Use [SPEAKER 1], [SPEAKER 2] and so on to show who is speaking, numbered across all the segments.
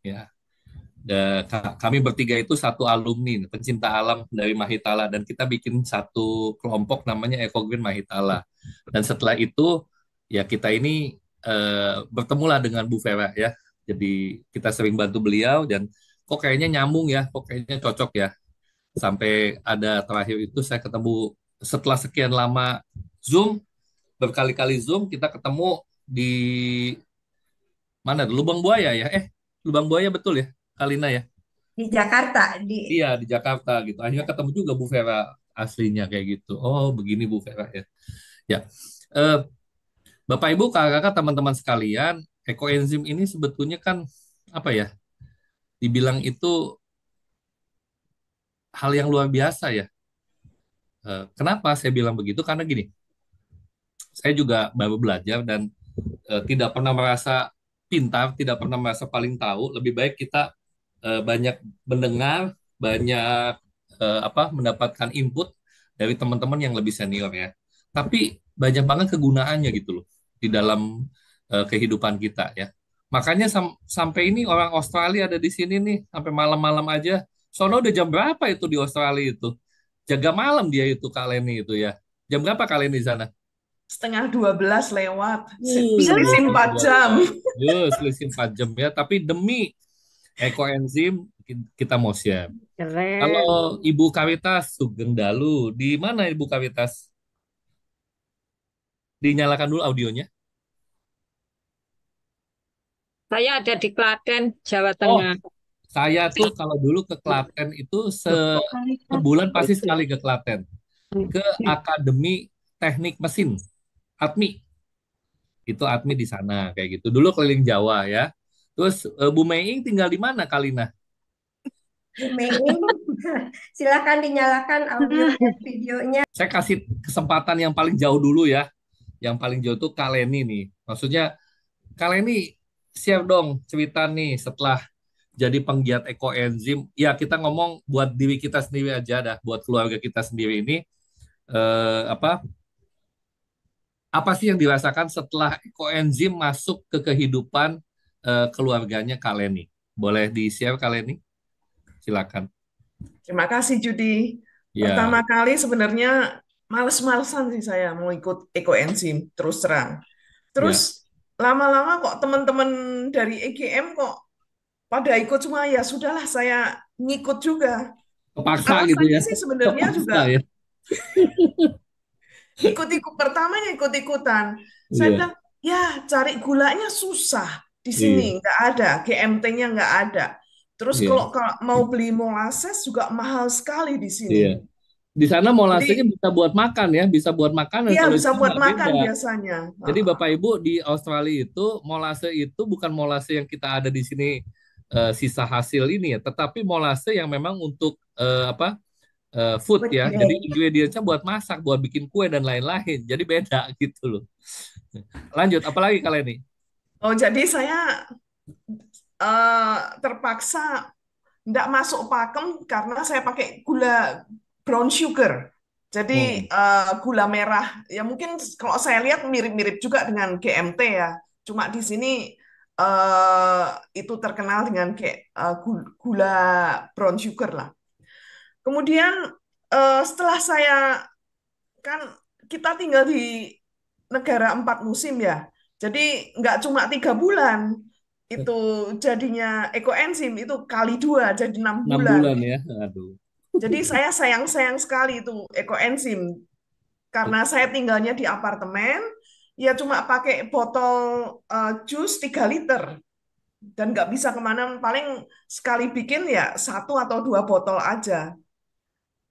[SPEAKER 1] ya. Kami bertiga itu satu alumni pencinta alam dari Mahitala dan kita bikin satu kelompok namanya Eco Green Mahitala. Dan setelah itu ya kita ini bertemulah dengan Bu Vera ya. Jadi kita sering bantu beliau dan kok kayaknya nyambung ya, kok kayaknya cocok ya. Sampai ada terakhir itu saya ketemu setelah sekian lama Zoom, berkali-kali Zoom kita ketemu di mana? Lubang Buaya ya. Lubang Buaya betul ya, Kalina ya.
[SPEAKER 2] Di Jakarta, di
[SPEAKER 1] Iya di Jakarta gitu. Akhirnya ketemu juga Bu Vera aslinya kayak gitu. Oh begini Bu Vera ya. Ya, Eh, Bapak Ibu kakak-kakak teman-teman sekalian, ekoenzim ini sebetulnya kan apa ya? Dibilang itu hal yang luar biasa ya. Kenapa saya bilang begitu? Karena gini, saya juga baru belajar dan tidak pernah merasa pintar, tidak pernah merasa paling tahu. Lebih baik kita banyak mendengar, banyak mendapatkan input dari teman-teman yang lebih senior ya. Tapi banyak banget kegunaannya gitu loh di dalam kehidupan kita ya. Makanya sampai ini orang Australia ada di sini nih sampai malam-malam aja. Sono udah jam berapa itu di Australia itu? Jaga malam dia itu Kak Leni itu ya. Jam berapa Kak Leni di sana?
[SPEAKER 2] setengah 12 lewat.
[SPEAKER 1] Luar
[SPEAKER 2] Selisih 4
[SPEAKER 1] biasa.
[SPEAKER 2] jam.
[SPEAKER 1] Selisih 4 jam ya. Tapi demi ekoenzim kita mau share. Kalau
[SPEAKER 3] Keren.
[SPEAKER 1] Ibu Kawitas Sugeng Dalu, di mana Ibu Kawitas? Dinyalakan dulu audionya.
[SPEAKER 3] Saya ada di Klaten, Jawa
[SPEAKER 1] Oh,
[SPEAKER 3] Tengah.
[SPEAKER 1] saya tuh kalau dulu ke Klaten itu
[SPEAKER 3] Loh, kok kali
[SPEAKER 1] sebulan
[SPEAKER 3] Oh,
[SPEAKER 1] pasti
[SPEAKER 3] itu.
[SPEAKER 1] sekali ke Klaten. Ke Akademi Teknik Mesin, ATMI. Itu ATMI di sana kayak gitu. Dulu keliling Jawa ya. Terus Bu Meing tinggal di mana Kalina?
[SPEAKER 2] Bu Mei, silakan dinyalakan audio dan videonya.
[SPEAKER 1] Saya kasih kesempatan yang paling jauh dulu ya. Yang paling jauh tuh Kaleni nih. Maksudnya Kaleni share dong cerita nih setelah jadi penggiat ekoenzim. Ya kita ngomong buat diri kita sendiri aja dah, buat keluarga kita sendiri ini eh, apa apa sih yang dirasakan setelah ekoenzim masuk ke kehidupan keluarganya Kaleni? Boleh di-share Kaleni? Silakan.
[SPEAKER 2] Terima kasih, Judi.
[SPEAKER 1] Ya,
[SPEAKER 2] Pertama kali sebenarnya males-malesan sih saya mau ikut ekoenzim, terus terang.
[SPEAKER 1] ya.
[SPEAKER 2] Terus lama-lama kok teman-teman dari EGM kok pada ikut semua, ya sudahlah saya ngikut juga.
[SPEAKER 1] Kepaksa gitu
[SPEAKER 2] Alasannya
[SPEAKER 1] ya.
[SPEAKER 2] sih sebenarnya
[SPEAKER 1] Kepaksa
[SPEAKER 2] juga
[SPEAKER 1] ya.
[SPEAKER 2] ikut-ikut, pertamanya ikut-ikutan. Saya
[SPEAKER 1] Iya,
[SPEAKER 2] bilang, ya cari gulanya susah di sini,
[SPEAKER 1] iya,
[SPEAKER 2] nggak ada, GMT-nya nggak ada. Terus
[SPEAKER 1] iya,
[SPEAKER 2] kalau mau beli molasses juga mahal sekali di sini.
[SPEAKER 1] iya. Di sana molasenya
[SPEAKER 2] Jadi
[SPEAKER 1] bisa buat makan ya, bisa buat makanan.
[SPEAKER 2] iya
[SPEAKER 1] Kalau di
[SPEAKER 2] bisa
[SPEAKER 1] sini
[SPEAKER 2] buat
[SPEAKER 1] nggak
[SPEAKER 2] makan
[SPEAKER 1] beda.
[SPEAKER 2] biasanya.
[SPEAKER 1] Jadi Bapak Ibu di Australia itu molase itu bukan molase yang kita ada di sini sisa hasil ini ya, tetapi molase yang memang untuk food
[SPEAKER 2] Food
[SPEAKER 1] ya. Jadi
[SPEAKER 2] grade.
[SPEAKER 1] ingredientsnya buat masak, buat bikin kue dan lain-lain. Jadi beda gitu loh. Lanjut, apalagi kalian ini?
[SPEAKER 2] Oh, jadi saya terpaksa nggak masuk pakem karena saya pakai gula brown sugar. Jadi
[SPEAKER 1] Hmm,
[SPEAKER 2] gula merah. Ya mungkin kalau saya lihat mirip-mirip juga dengan GMT ya. Cuma di sini itu terkenal dengan kayak gula brown sugar lah. Kemudian setelah saya kan kita tinggal di negara 4 musim ya. Jadi nggak cuma 3 bulan itu jadinya ekoenzim itu kali 2 jadi 6 bulan.
[SPEAKER 1] 6 bulan ya. Aduh.
[SPEAKER 2] Jadi saya sayang-sayang sekali itu ekoenzim karena saya tinggalnya di apartemen ya cuma pakai botol jus 3 liter dan nggak bisa kemana paling sekali bikin ya 1 atau 2 botol aja.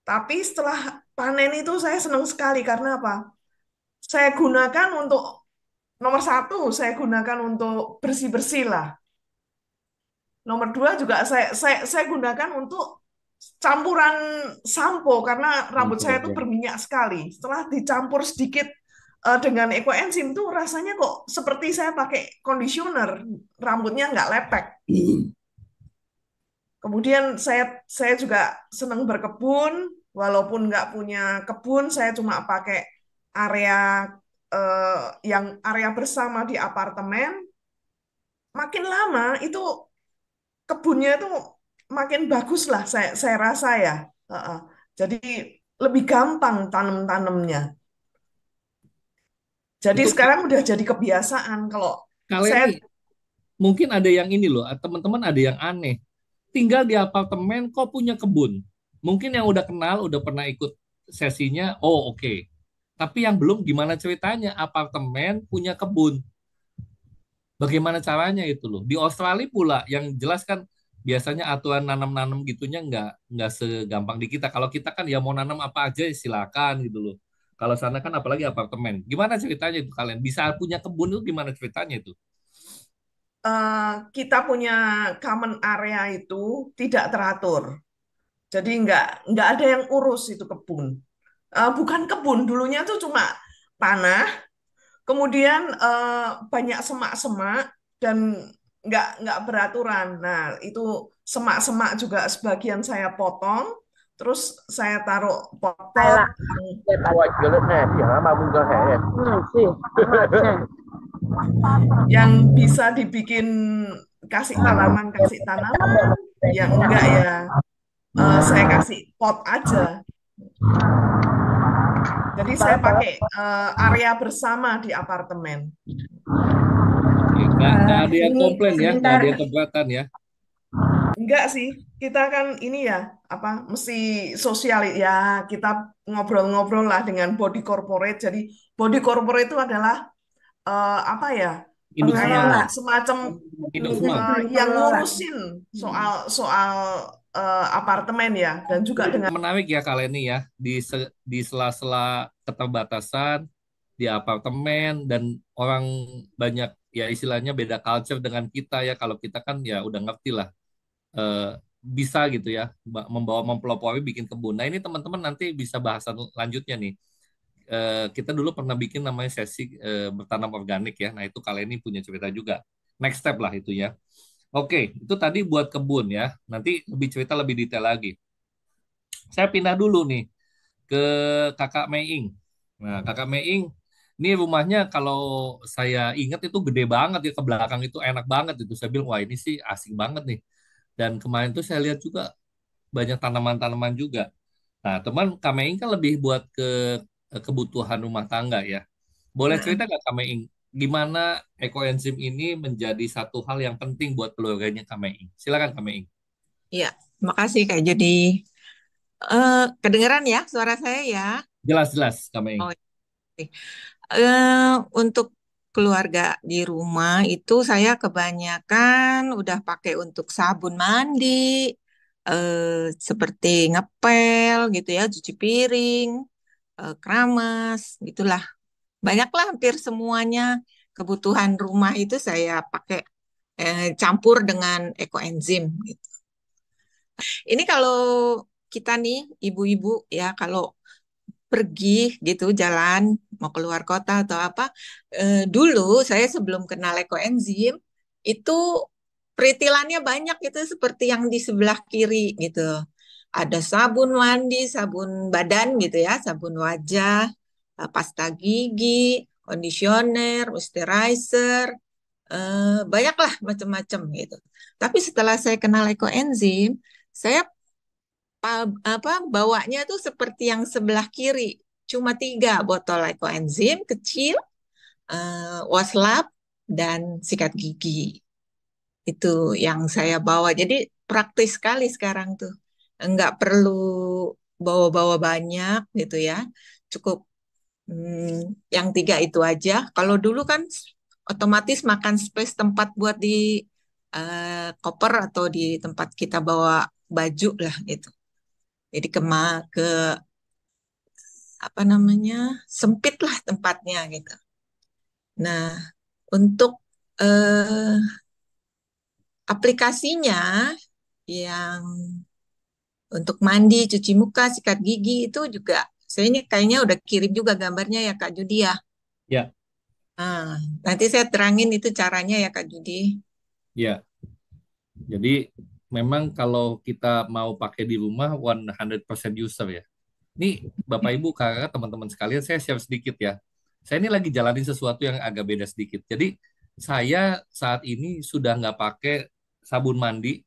[SPEAKER 2] Tapi setelah panen itu saya senang sekali karena apa? Saya gunakan untuk nomor satu, saya gunakan untuk bersih-bersih lah. Nomor dua juga saya gunakan untuk campuran sampo karena rambut saya
[SPEAKER 1] Campur
[SPEAKER 2] itu
[SPEAKER 1] ya.
[SPEAKER 2] berminyak sekali. Setelah dicampur sedikit dengan ekoenzim tuh rasanya kok seperti saya pakai conditioner, rambutnya nggak lepek. Kemudian saya juga senang berkebun, walaupun nggak punya kebun, saya cuma pakai area eh, area bersama di apartemen. Makin lama itu kebunnya itu makin bagus lah saya rasa ya. Heeh. Jadi lebih gampang tanam-tanamnya. Jadi
[SPEAKER 1] Untuk
[SPEAKER 2] sekarang udah jadi kebiasaan kalau
[SPEAKER 1] kalian
[SPEAKER 2] saya
[SPEAKER 1] nih mungkin ada yang ini loh, teman-teman ada yang aneh. Tinggal di apartemen kok punya kebun. Mungkin yang udah kenal, udah pernah ikut sesinya, oh oke. Tapi yang belum gimana ceritanya apartemen punya kebun. Bagaimana caranya itu loh. Di Australia pula yang jelas kan biasanya aturan nanam-nanam gitunya nggak segampang di kita. Kalau kita kan ya mau nanam apa aja ya silakan gitu loh. Kalau sana kan apalagi apartemen. Gimana ceritanya itu kalian bisa punya kebun itu gimana ceritanya itu?
[SPEAKER 2] eh, kita punya common area itu tidak teratur. Jadi nggak ada yang urus itu kebun. Bukan kebun, dulunya tuh cuma tanah, kemudian banyak semak-semak dan nggak beraturan. Nah, itu semak-semak juga sebagian saya potong, terus saya taruh pot-pot
[SPEAKER 4] là quay trở lên hè thì hả mà bukan hè sih
[SPEAKER 2] yang bisa dibikin kasih tanaman, yang enggak ya saya kasih pot aja. Jadi saya pakai area bersama di apartemen.
[SPEAKER 1] Oke, nggak ada yang
[SPEAKER 4] ini
[SPEAKER 1] komplain ya, nggak
[SPEAKER 4] sebentar
[SPEAKER 1] ada yang keberatan ya.
[SPEAKER 2] Enggak sih, kita kan ini ya, apa, mesti sosial ya, kita ngobrol-ngobrol lah dengan body corporate. Jadi body corporate itu adalah apa ya,
[SPEAKER 1] Induk
[SPEAKER 2] kayak
[SPEAKER 4] pengelola
[SPEAKER 1] semua,
[SPEAKER 2] semacam
[SPEAKER 1] induk
[SPEAKER 4] Indonesia
[SPEAKER 1] semua.
[SPEAKER 4] sebagai
[SPEAKER 2] yang
[SPEAKER 4] pengelola.
[SPEAKER 2] ngurusin soal apartemen ya, dan juga dengan
[SPEAKER 1] Menarik ya kalian ini ya di sela-sela keterbatasan di apartemen dan orang banyak ya istilahnya beda culture dengan kita ya. Kalau kita kan ya udah ngerti lah eh, bisa gitu ya membawa mempelopori bikin kebun. Nah ini teman-teman nanti bisa bahasan lanjutnya nih. Kita dulu pernah bikin namanya sesi bertanam organik ya. Nah itu kalian ini punya cerita juga. Next step lah itu ya. Oke, itu tadi buat kebun ya. Nanti lebih cerita lebih detail lagi. Saya pindah dulu nih ke Kakak Meing. Nah, Kakak Meing, ini rumahnya kalau saya ingat itu gede banget ya ke belakang itu enak banget itu. Saya bilang wah ini sih asing banget nih. Dan kemarin tuh saya lihat juga banyak tanaman-tanaman juga. Nah, teman Kak Meing kan lebih buat ke kebutuhan rumah tangga ya. Boleh cerita
[SPEAKER 2] mm,
[SPEAKER 1] nggak Kak Meing, gimana ekoenzim ini menjadi satu hal yang penting buat keluarganya Kak Meing? Silakan Kak Meing.
[SPEAKER 5] Iya, makasih Kak. Jadi kedengeran ya suara saya ya.
[SPEAKER 1] Jelas-jelas Kak Meing.
[SPEAKER 5] Oh, oke. Untuk keluarga di rumah itu saya kebanyakan udah pakai untuk sabun mandi, seperti ngepel gitu ya, cuci piring, keramas, gitulah. Banyaklah hampir semuanya kebutuhan rumah itu saya pakai campur dengan ekoenzim gitu. Ini kalau kita nih ibu-ibu ya kalau pergi gitu jalan mau keluar kota atau apa dulu saya sebelum kenal ekoenzim itu peritilannya banyak itu seperti yang di sebelah kiri gitu. Ada sabun mandi, sabun badan gitu ya, sabun wajah, pasta gigi, conditioner, moisturizer, banyaklah macam-macam gitu. Tapi setelah saya kenal ekoenzim, saya apa bawanya tuh seperti yang sebelah kiri, cuma 3 botol ekoenzim kecil, waslab dan sikat gigi. Itu yang saya bawa. Jadi praktis sekali sekarang tuh. Enggak perlu bawa-bawa banyak gitu ya. Cukup yang 3 itu aja. Kalau dulu kan otomatis makan space tempat buat di koper atau di tempat kita bawa baju lah gitu. Jadi ke apa namanya sempit lah tempatnya gitu. Nah untuk eh, aplikasinya yang untuk mandi, cuci muka, sikat gigi itu juga saya ini kayaknya udah kirim juga gambarnya ya Kak Judi ya.
[SPEAKER 1] Ya,
[SPEAKER 5] Nah, nanti saya terangin itu caranya ya Kak Judi.
[SPEAKER 1] ya. Jadi memang kalau kita mau pakai di rumah 100% user ya. Ini Bapak Ibu, Kakak, teman-teman sekalian, saya share sedikit ya. Saya ini lagi jalanin sesuatu yang agak beda sedikit. Jadi saya saat ini sudah nggak pakai sabun mandi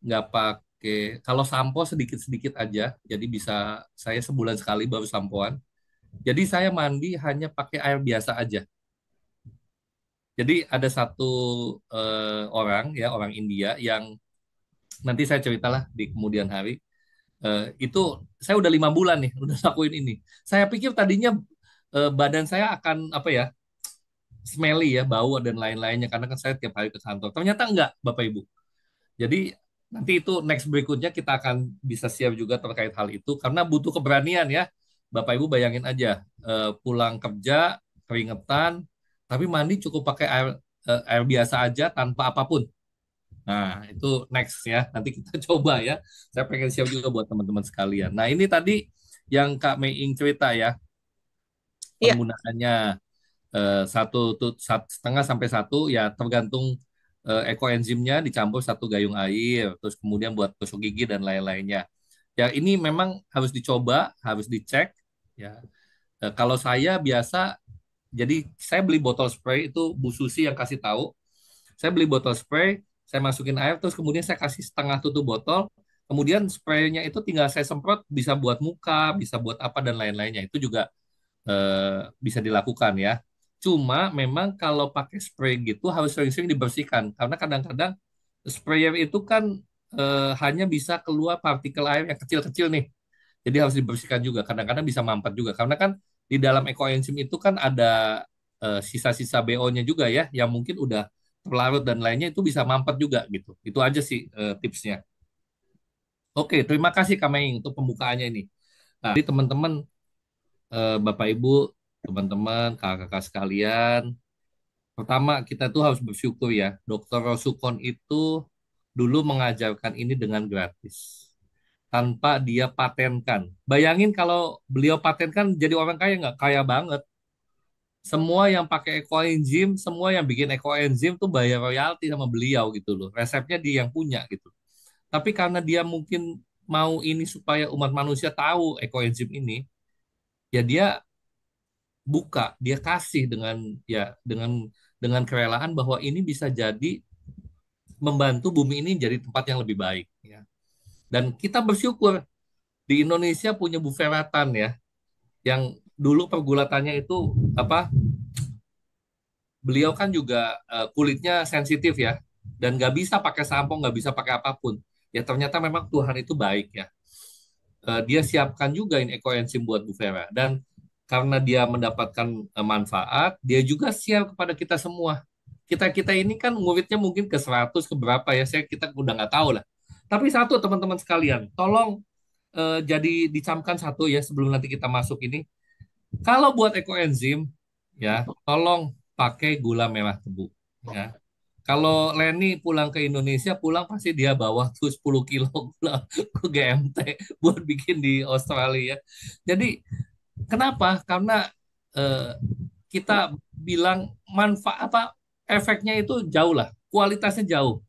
[SPEAKER 1] nggak pakai, kalau sampo sedikit-sedikit aja, jadi bisa saya sebulan sekali baru sampoan. Jadi saya mandi hanya pakai air biasa aja. Jadi ada satu orang ya, orang India yang nanti saya ceritalah di kemudian hari. Itu saya udah 5 bulan nih, udah lakuin ini. Saya pikir tadinya badan saya akan apa ya, smelly ya, bau dan lain-lainnya karena kan saya tiap hari ke kantor. Ternyata enggak, Bapak Ibu. Jadi nanti itu next berikutnya kita akan bisa share juga terkait hal itu karena butuh keberanian ya. Bapak Ibu bayangin aja pulang kerja keringetan tapi mandi cukup pakai air biasa aja tanpa apapun. Nah, itu next ya. Nanti kita coba ya. Saya pengen share juga buat teman-teman sekalian. Nah, ini tadi yang Kak Meing cerita ya,
[SPEAKER 5] Iya,
[SPEAKER 1] penggunaannya setengah sampai satu ya tergantung ekoenzimnya dicampur 1 gayung air terus kemudian buat tusuk gigi dan lain-lainnya ya ini memang harus dicoba harus dicek ya. Kalau saya biasa jadi saya beli botol spray itu Bu Susi yang kasih tahu saya beli botol spray saya masukin air terus kemudian saya kasih setengah tutup botol kemudian spraynya itu tinggal saya semprot bisa buat muka bisa buat apa dan lain-lainnya itu juga bisa dilakukan ya. Cuma memang kalau pakai spray gitu harus sering-sering dibersihkan karena kadang-kadang sprayer itu kan hanya bisa keluar partikel air yang kecil-kecil nih. Jadi harus dibersihkan juga. Kadang-kadang bisa mampet juga karena kan di dalam ekoenzim itu kan ada sisa-sisa BO-nya juga ya yang mungkin udah terlarut dan lainnya itu bisa mampet juga gitu. Itu aja sih tipsnya. Oke, terima kasih Kak Meing untuk pembukaannya ini. Nah, jadi teman-teman Bapak Ibu, teman-teman, kakak-kakak sekalian. Pertama, kita tuh harus bersyukur ya. Dr. Rosukon itu dulu mengajarkan ini dengan gratis. Tanpa dia patenkan. Bayangin kalau beliau patenkan jadi orang kaya nggak? Kaya banget. Semua yang pakai ekoenzim, semua yang bikin ekoenzim tuh bayar royalti sama beliau gitu loh. Resepnya dia yang punya gitu. Tapi karena dia mungkin mau ini supaya umat manusia tahu ekoenzim ini, ya dia buka, dia kasih dengan ya dengan kerelaan bahwa ini bisa jadi membantu bumi ini jadi tempat yang lebih baik ya. Dan kita bersyukur di Indonesia punya Bu Feratan ya yang dulu pergulatannya itu apa beliau kan juga kulitnya sensitif ya dan nggak bisa pakai sampo nggak bisa pakai apapun ya ternyata memang Tuhan itu baik ya. Dia siapkan juga ini ekoenzim buat Bu Vera dan karena dia mendapatkan manfaat, dia juga share kepada kita semua. Kita ini kan muridnya mungkin ke 100 ke berapa ya, kita udah nggak tahu lah. Tapi satu teman-teman sekalian, tolong jadi dicamkan satu ya sebelum nanti kita masuk ini. Kalau buat ekoenzim ya, tolong pakai gula merah tebu ya. Kalau Lenny pulang ke Indonesia, pulang pasti dia bawa tuh 10 kilo gula ke GMT buat bikin di Australia. Jadi kenapa? Karena eh, kita bilang manfaat apa efeknya itu jauh lah, kualitasnya jauh.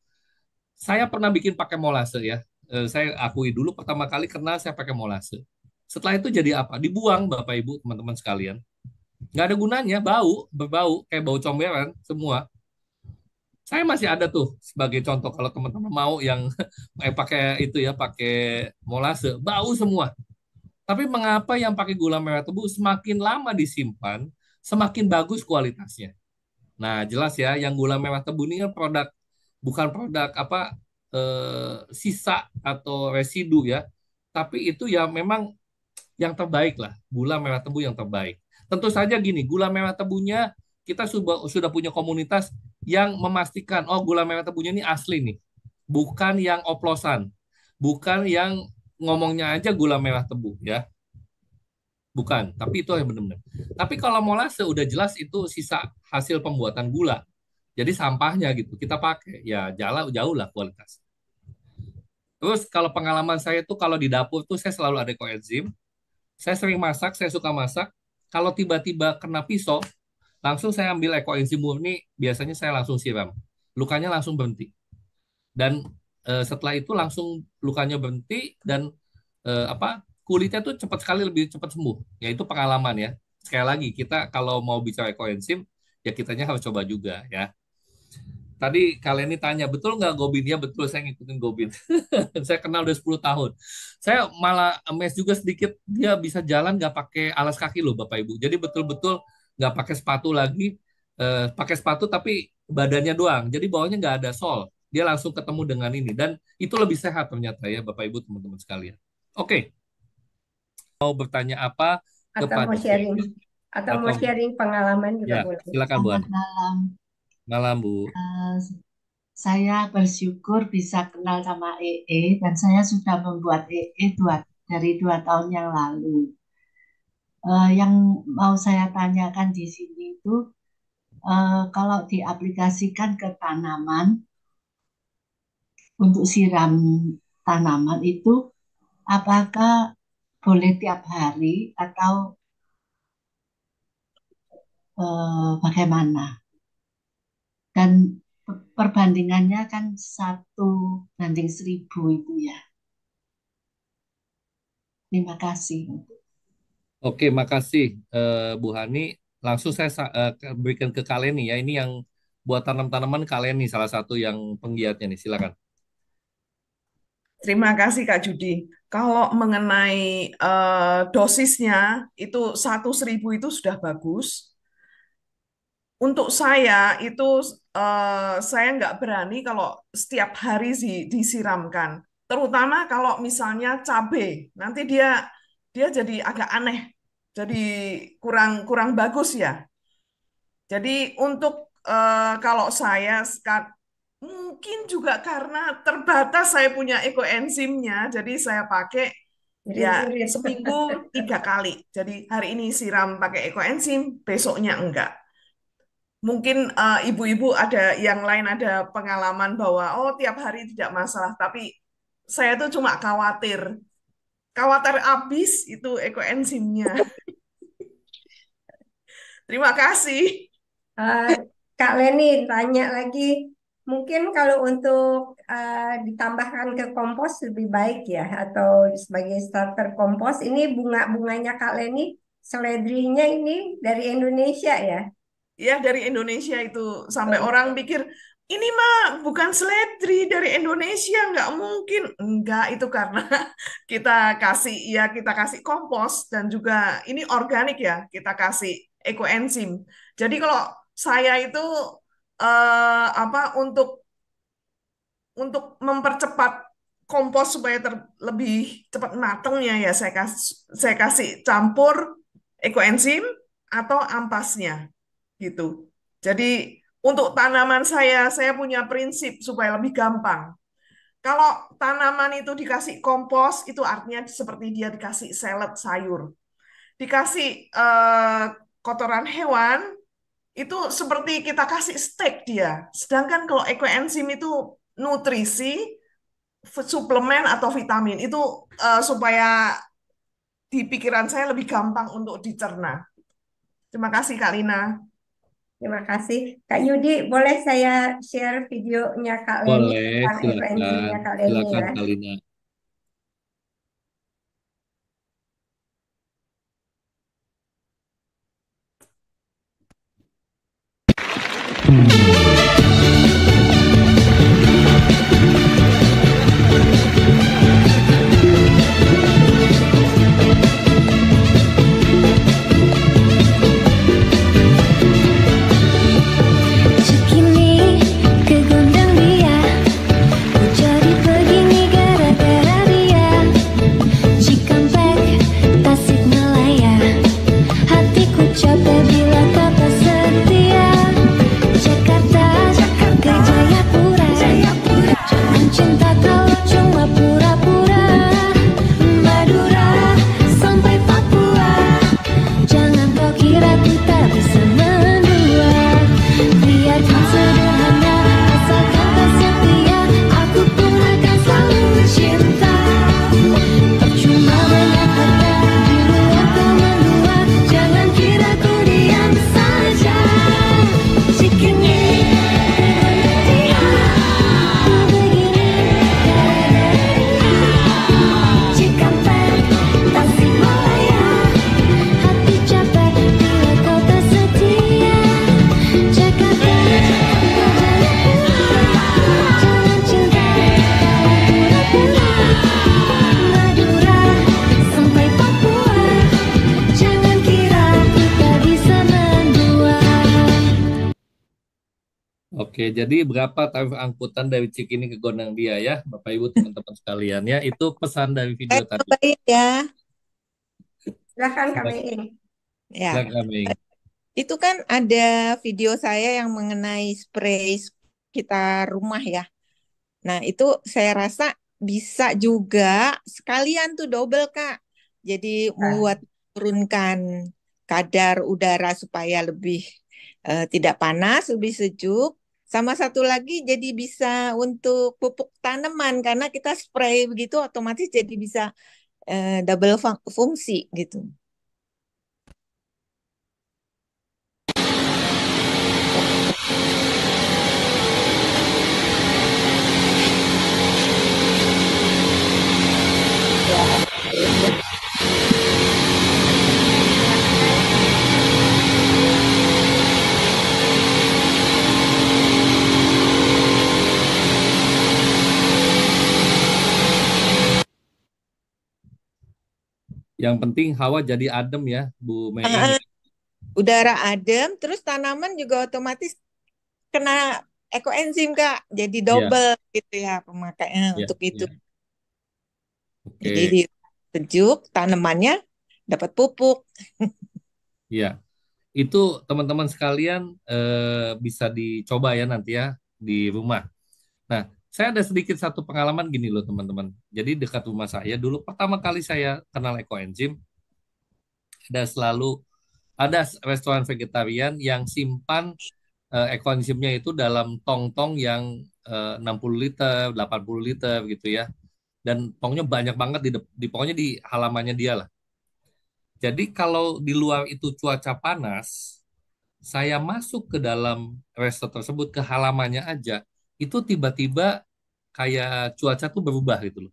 [SPEAKER 1] Saya pernah bikin pakai molase ya. Saya akui dulu pertama kali kenal saya pakai molase. Setelah itu jadi apa? Dibuang Bapak Ibu teman-teman sekalian. Nggak ada gunanya, berbau kayak bau comberan semua. Saya masih ada tuh sebagai contoh kalau teman-teman mau yang pakai itu ya, pakai molase, bau semua. Tapi mengapa yang pakai gula merah tebu semakin lama disimpan, semakin bagus kualitasnya? Nah, jelas ya, yang gula merah tebu ini kan produk bukan produk apa sisa atau residu ya, tapi itu ya memang yang terbaik lah, gula merah tebu yang terbaik. Tentu saja gini, gula merah tebunya kita sudah punya komunitas yang memastikan oh gula merah tebunya ini asli nih, bukan yang oplosan, bukan yang ngomongnya aja gula merah tebu ya, bukan. Tapi itu yang benar-benar. Tapi kalau molase udah jelas itu sisa hasil pembuatan gula. Jadi sampahnya gitu kita pakai ya jauh jauh lah kualitas. Terus kalau pengalaman saya tuh kalau di dapur tuh saya selalu ada koenzim. Saya sering masak, saya suka masak. Kalau tiba-tiba kena pisau, langsung saya ambil ekoenzim murni, biasanya saya langsung siram. Lukanya langsung berhenti. Dan setelah itu langsung lukanya berhenti dan apa kulitnya tuh cepat sekali lebih cepat sembuh. Ya itu pengalaman ya. Sekali lagi kita kalau mau bicara ekoenzim, ya kitanya harus coba juga ya. tadi kalian ini tanya, betul nggak Gobin? Ya betul, saya ngikutin Gobin. Saya kenal udah 10 tahun. Saya malah amazed juga sedikit, dia bisa jalan nggak pakai alas kaki loh Bapak Ibu. Jadi betul-betul nggak pakai sepatu lagi, pakai sepatu tapi badannya doang. Jadi bawahnya nggak ada sol. Dia langsung ketemu dengan ini. Dan itu lebih sehat ternyata ya Bapak Ibu teman-teman sekalian. Oke, mau bertanya apa
[SPEAKER 6] Atau mau
[SPEAKER 1] kepada
[SPEAKER 6] sharing,
[SPEAKER 1] saya?
[SPEAKER 6] atau mau
[SPEAKER 1] Atau
[SPEAKER 6] sharing pengalaman juga
[SPEAKER 1] ya,
[SPEAKER 6] boleh.
[SPEAKER 1] silakan Bu
[SPEAKER 7] Selamat
[SPEAKER 1] Ani.
[SPEAKER 7] malam.
[SPEAKER 1] Malam Bu.
[SPEAKER 7] Saya bersyukur bisa kenal sama dan saya sudah membuat dari 2 tahun yang lalu. Yang mau saya tanyakan di sini itu kalau diaplikasikan ke tanaman untuk siram tanaman itu apakah boleh tiap hari atau bagaimana? Dan perbandingannya kan 1:1000 itu ya. Terima kasih.
[SPEAKER 1] Oke, makasih Bu Hani. Langsung saya berikan ke kalian nih ya. Ini yang buat tanam-tanaman kalian nih salah satu yang penggiatnya nih. Silakan.
[SPEAKER 2] Terima kasih Kak Judi. Kalau mengenai dosisnya itu 1.000 itu sudah bagus. Untuk saya itu saya nggak berani kalau setiap hari disiramkan. Terutama kalau misalnya cabai, nanti dia jadi agak aneh, jadi kurang kurang bagus ya. Jadi untuk kalau saya mungkin juga karena terbatas saya punya ekoenzimnya, jadi saya pakai ya
[SPEAKER 6] Irit-irit.
[SPEAKER 2] seminggu 3 kali. Jadi hari ini siram pakai ekoenzim, besoknya enggak. Mungkin ibu-ibu ada yang lain ada pengalaman bahwa oh tiap hari tidak masalah, tapi saya tuh cuma khawatir habis itu ekoenzimnya. Terima kasih.
[SPEAKER 6] Kak Leni tanya lagi, mungkin kalau untuk ditambahkan ke kompos lebih baik ya, atau sebagai starter kompos, ini bunga-bunganya Kak Leni, seledrinya ini dari Indonesia ya?
[SPEAKER 2] Ya dari Indonesia itu sampai orang pikir ini mah bukan seledri dari Indonesia nggak mungkin enggak itu karena kita kasih kompos dan juga ini organik ya kita kasih ekoenzim. Jadi kalau saya itu apa untuk mempercepat kompos supaya lebih cepat matangnya ya saya kasih campur ekoenzim atau ampasnya gitu. Jadi untuk tanaman saya punya prinsip supaya lebih gampang. Kalau tanaman itu dikasih kompos, itu artinya seperti dia dikasih salad sayur. Dikasih kotoran hewan, itu seperti kita kasih steak dia. Sedangkan kalau ekoenzim itu nutrisi, suplemen atau vitamin, itu supaya di pikiran saya lebih gampang untuk dicerna. Terima kasih Kak Lina.
[SPEAKER 6] Terima kasih. Kak Yudi, boleh saya share videonya Kak Leni
[SPEAKER 1] Boleh,
[SPEAKER 6] tentang
[SPEAKER 1] silakan.
[SPEAKER 6] ekoenzimnya Kak Leni
[SPEAKER 1] Silakan
[SPEAKER 6] ya?
[SPEAKER 1] Kak Lina.
[SPEAKER 8] Kini ke gondang dia, ku jadi begini gara-gara dia. Cikampek, Tasikmalaya, hatiku capek bila kata setia. Jakarta, ke Jayapura, jangan cinta kalau cuma pura-pura. Madura, sampai Papua, jangan kau kira ku tak bisa mendua. Biarkan sederhana, asalkan kau setia, aku pun akan selalu cinta. Percuma banyak harta, di luar kau mendua, jangan kira ku diam saja. Jikini dia begini,
[SPEAKER 1] Oke, jadi berapa tarif angkutan dari Cikini ke Gondang Dia ya, Bapak Ibu teman-teman sekalian ya. Itu pesan dari video
[SPEAKER 5] Saya
[SPEAKER 1] tadi.
[SPEAKER 5] cobain ya.
[SPEAKER 6] Silahkan kami
[SPEAKER 1] Silakan,
[SPEAKER 6] ini.
[SPEAKER 5] Ya,
[SPEAKER 1] silakan, Ming.
[SPEAKER 5] itu kan ada video saya yang mengenai spray sekitar rumah ya. Nah, itu saya rasa bisa juga sekalian tuh double, Kak. Jadi
[SPEAKER 6] Nah,
[SPEAKER 5] membuat turunkan kadar udara supaya lebih tidak panas, lebih sejuk. Sama satu lagi jadi bisa untuk pupuk tanaman karena kita spray begitu otomatis jadi bisa double fungsi gitu.
[SPEAKER 1] Yang penting hawa jadi adem ya, Bu Meing
[SPEAKER 5] Ah,
[SPEAKER 1] ya.
[SPEAKER 5] udara adem, terus tanaman juga otomatis kena ekoenzim Kak, jadi
[SPEAKER 1] Iya,
[SPEAKER 5] double gitu ya pemakaiannya
[SPEAKER 1] iya,
[SPEAKER 5] untuk itu.
[SPEAKER 1] iya.
[SPEAKER 5] Jadi
[SPEAKER 1] Oke,
[SPEAKER 5] di sejuk tanamannya dapat pupuk.
[SPEAKER 1] iya. Itu teman-teman sekalian bisa dicoba ya nanti ya di rumah. Nah, saya ada sedikit satu pengalaman gini loh teman-teman. Jadi dekat rumah saya dulu pertama kali saya kenal ekoenzim, ada restoran vegetarian yang simpan ekoenzimnya itu dalam tong-tong yang 60 liter, 80 liter gitu ya. Dan tongnya banyak banget pokoknya di halamannya dia lah. Jadi kalau di luar itu cuaca panas, saya masuk ke dalam resto tersebut ke halamannya aja, itu tiba-tiba kayak cuaca tuh berubah gitu loh.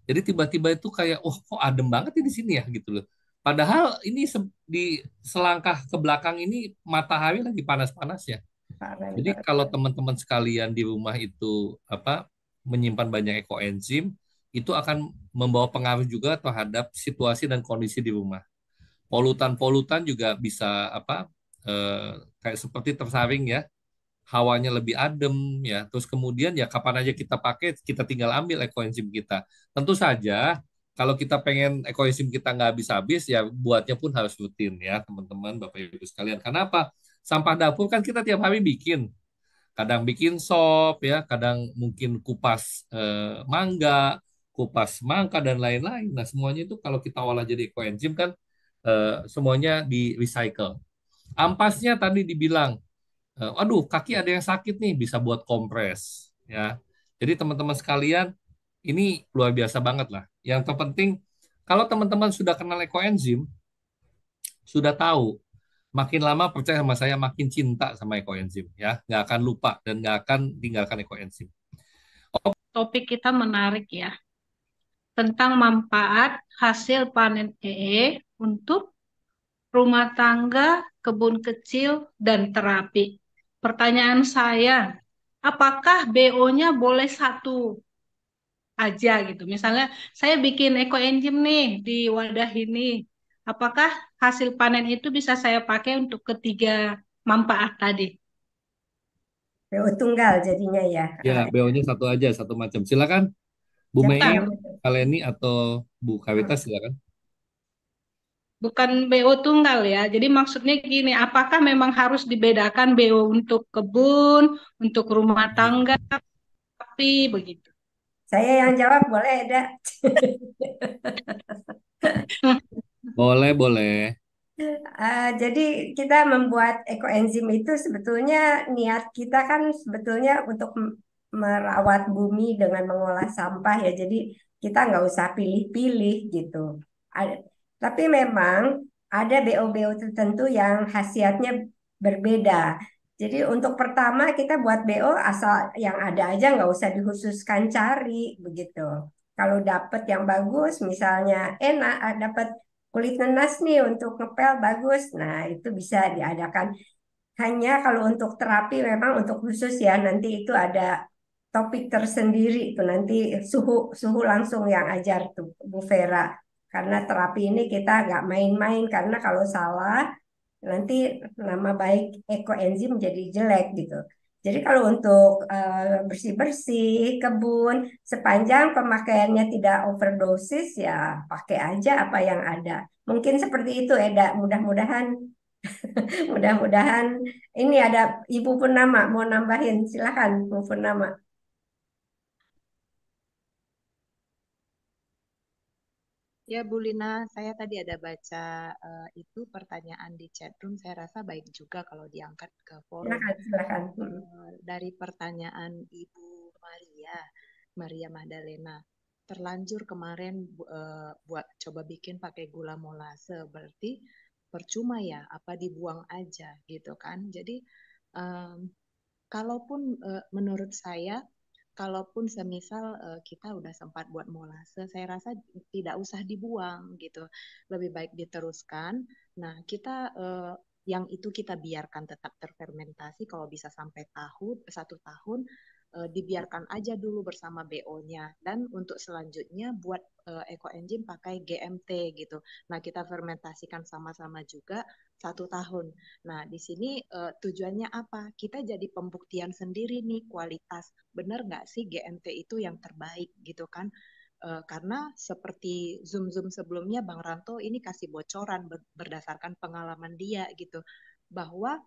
[SPEAKER 1] Jadi tiba-tiba itu kayak, oh kok adem banget ya di sini ya gitu loh. Padahal ini di selangkah ke belakang ini matahari lagi panas-panas ya.
[SPEAKER 6] Pak
[SPEAKER 1] Jadi
[SPEAKER 6] Mentor.
[SPEAKER 1] kalau teman-teman sekalian di rumah itu apa menyimpan banyak ekoenzim, itu akan membawa pengaruh juga terhadap situasi dan kondisi di rumah. Polutan-polutan juga bisa kayak seperti tersaring ya, hawanya lebih adem ya. Terus kemudian ya kapan aja kita pakai, kita tinggal ambil ekoenzim kita. Tentu saja kalau kita pengen ekoenzim kita nggak habis-habis ya buatnya pun harus rutin ya teman-teman Bapak Ibu sekalian. Karena apa? Sampah dapur kan kita tiap hari bikin. Kadang bikin sop ya, kadang mungkin kupas mangga, kupas mangga dan lain-lain. Nah semuanya itu kalau kita olah jadi ekoenzim kan semuanya di recycle. Ampasnya tadi dibilang, aduh kaki ada yang sakit nih bisa buat kompres ya. Jadi teman-teman sekalian ini luar biasa banget lah. Yang terpenting kalau teman-teman sudah kenal ekoenzim, sudah tahu, makin lama percaya sama saya makin cinta sama ekoenzim ya, nggak akan lupa dan nggak akan tinggalkan ekoenzim.
[SPEAKER 9] Topik kita menarik ya, tentang manfaat hasil panen EE untuk rumah tangga, kebun kecil, dan terapi. Pertanyaan saya, apakah BO-nya boleh satu aja gitu? Misalnya saya bikin ekoenzim nih di wadah ini. Apakah hasil panen itu bisa saya pakai untuk ketiga manfaat tadi?
[SPEAKER 6] PO tunggal jadinya ya.
[SPEAKER 1] Ya, BO-nya satu aja, satu macam. Silakan Bu Mei,
[SPEAKER 6] Bukan.
[SPEAKER 1] Kaleni atau Bu Kawitas silakan.
[SPEAKER 9] Bukan BO tunggal ya. Jadi maksudnya gini, apakah memang harus dibedakan BO untuk kebun, untuk rumah tangga, tapi begitu.
[SPEAKER 6] Saya yang jawab boleh, Eda?
[SPEAKER 1] Boleh, boleh.
[SPEAKER 6] Jadi kita membuat ekoenzim itu sebetulnya niat kita kan sebetulnya untuk merawat bumi dengan mengolah sampah ya. Jadi kita nggak usah pilih-pilih gitu. Ada- tapi memang ada BO-BO tertentu yang khasiatnya berbeda. Jadi untuk pertama kita buat BO asal yang ada aja nggak usah dikhususkan cari begitu. Kalau dapat yang bagus, misalnya enak, dapat kulit nenas nih untuk ngepel bagus. Nah, itu bisa diadakan. Hanya kalau untuk terapi memang untuk khusus ya, nanti itu ada topik tersendiri itu nanti suhu suhu langsung yang ajar tuh Bu Vera. Karena terapi ini kita nggak main-main karena kalau salah nanti nama baik ekoenzim jadi jelek gitu. Jadi kalau untuk bersih-bersih kebun, sepanjang pemakaiannya tidak overdosis, ya pakai aja apa yang ada. Mungkin seperti itu, Eda. Mudah-mudahan, mudah-mudahan ini ada Ibu Purnama mau nambahin. Silakan, Bu Purnama.
[SPEAKER 10] Ya, Bu Lina, saya tadi ada baca itu pertanyaan di chat room. Saya rasa baik juga kalau diangkat ke forum.
[SPEAKER 6] Silakan, silakan.
[SPEAKER 10] Dari pertanyaan Ibu Maria Magdalena, terlanjur kemarin buat coba bikin pakai gula molase, berarti percuma ya, apa dibuang aja gitu kan? Jadi kalaupun menurut saya, kalaupun semisal kita udah sempat buat molase, saya rasa tidak usah dibuang gitu, lebih baik diteruskan. Nah, kita yang itu kita biarkan tetap terfermentasi, kalau bisa sampai 1 tahun, dibiarkan aja dulu bersama BO-nya. Dan untuk selanjutnya buat ekoenzim pakai GMT gitu. Nah, kita fermentasikan sama-sama juga 1 tahun. Nah, di sini tujuannya apa? Kita jadi pembuktian sendiri nih kualitas. Benar nggak sih GMT itu yang terbaik gitu kan? Karena seperti Zoom sebelumnya, Bang Ranto ini kasih bocoran berdasarkan pengalaman dia gitu. Bahwa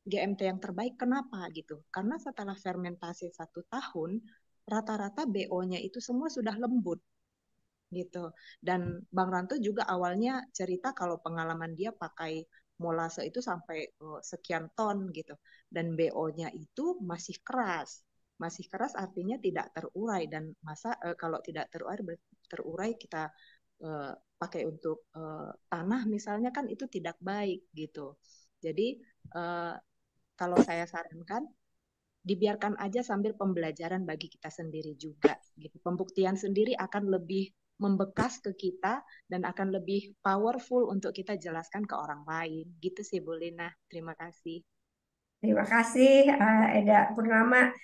[SPEAKER 10] GMT yang terbaik kenapa gitu? Karena setelah fermentasi 1 tahun, rata-rata BO-nya itu semua sudah lembut gitu. Dan Bang Ranto juga awalnya cerita kalau pengalaman dia pakai molase itu sampai sekian ton gitu. Dan BO-nya itu masih keras. Masih keras artinya tidak terurai, dan kalau tidak terurai kita pakai untuk tanah misalnya kan itu tidak baik gitu. Jadi kalau saya sarankan dibiarkan aja sambil pembelajaran bagi kita sendiri juga gitu. Pembuktian sendiri akan lebih membekas ke kita dan akan lebih powerful untuk kita jelaskan ke orang lain. Gitu sih Bu Lina. Terima kasih.
[SPEAKER 6] Terima kasih Eda Purnama.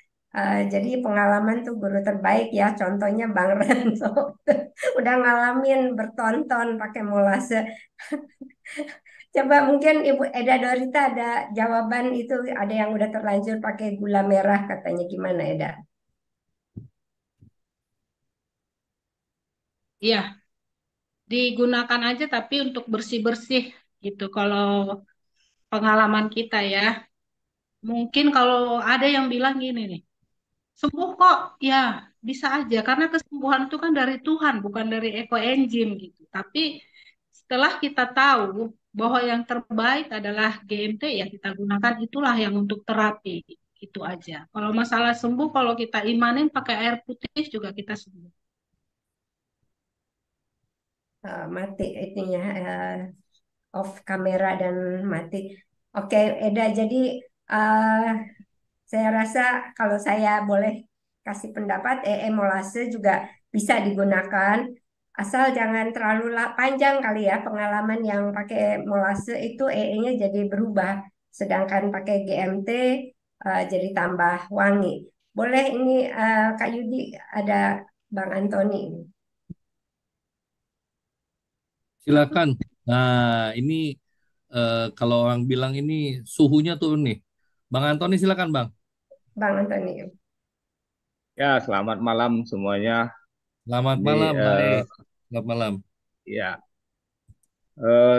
[SPEAKER 6] Jadi pengalaman tuh guru terbaik ya. Contohnya Bang Renzo. Udah ngalamin bertonton pakai molase. Coba mungkin Ibu Eda Dorita ada jawaban itu. Ada yang udah terlanjur pakai gula merah katanya, gimana Eda?
[SPEAKER 9] Iya, digunakan aja tapi untuk bersih-bersih gitu. Kalau pengalaman kita ya, mungkin kalau ada yang bilang gini nih, sembuh kok, ya bisa aja karena kesembuhan itu kan dari Tuhan, bukan dari ekoenzim gitu. Tapi setelah kita tahu bahwa yang terbaik adalah GMT, ya kita gunakan itulah yang untuk terapi. Itu aja. Kalau masalah sembuh, kalau kita imanin pakai air putih juga kita sembuh.
[SPEAKER 6] Mati itunya, off kamera dan mati. Oke, Eda. Jadi saya rasa kalau saya boleh kasih pendapat, molase juga bisa digunakan, asal jangan terlalu panjang kali ya. Pengalaman yang pakai molase itu nya jadi berubah, sedangkan pakai GMT jadi tambah wangi. Boleh ini Kak Yudi, ada Bang Antoni.
[SPEAKER 1] Silakan. Nah, ini kalau orang bilang ini suhunya turun nih. Bang Antoni silakan, Bang.
[SPEAKER 6] Bang Antoni.
[SPEAKER 11] Ya, selamat malam semuanya.
[SPEAKER 1] Selamat
[SPEAKER 11] Ini
[SPEAKER 1] malam, baik. Selamat malam.
[SPEAKER 11] ya,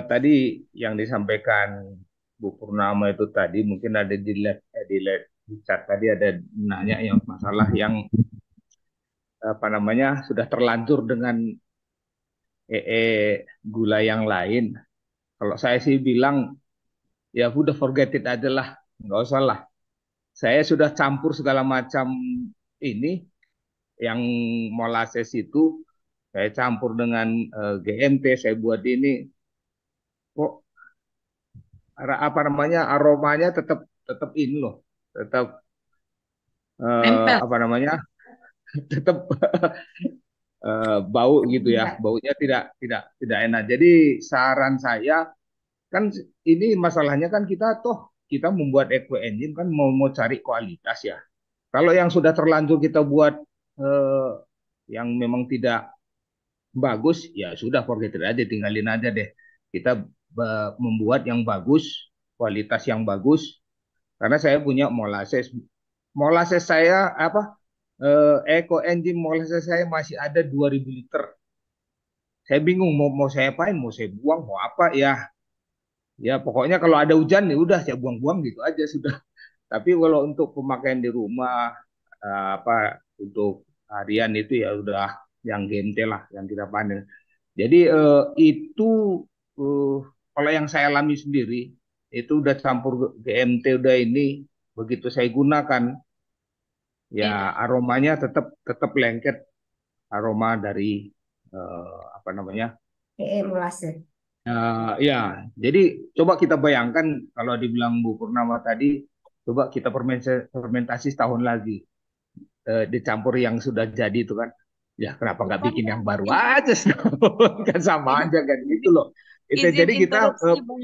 [SPEAKER 11] tadi yang disampaikan Bu Purnama itu tadi mungkin ada di chat tadi ada nanya yang masalah yang apa namanya sudah terlanjur dengan gula yang lain. Kalau saya sih bilang ya udah forget it aja lah, nggak usah lah. Saya sudah campur segala macam ini yang molasses itu saya campur dengan GMT, saya buat ini kok apa namanya aromanya tetap tetap ini loh, tetap apa namanya tetap bau gitu ya, baunya tidak enak. Jadi saran saya kan ini masalahnya kan kita membuat eco engine kan mau cari kualitas ya. Kalau yang sudah terlanjur kita buat yang memang tidak bagus, ya sudah forget it aja, tinggalin aja deh. Kita membuat yang bagus, kualitas yang bagus, Karena saya punya molasses. Molasses saya apa? Eco enzim molasses saya masih ada 2000 liter. Saya bingung mau saya apain, mau saya buang, mau apa ya. Ya pokoknya kalau ada hujan ya udah saya buang-buang gitu aja sudah. Tapi kalau untuk pemakaian di rumah apa untuk harian itu ya udah yang gente lah yang kita panen. Jadi itu eh, kalau yang saya alami sendiri itu udah campur GMT udah ini begitu saya gunakan ya aromanya tetap tetap lengket aroma dari apa namanya.
[SPEAKER 6] Molase.
[SPEAKER 11] Ya, jadi coba kita bayangkan kalau dibilang Bu Purnama tadi, coba kita fermentasi setahun lagi, dicampur yang sudah jadi itu kan, ya kenapa nggak bikin yang baru aja setahun kan sama aja kan gitu loh. Itu
[SPEAKER 10] Izin
[SPEAKER 11] jadi kita
[SPEAKER 10] interupsi, Bang.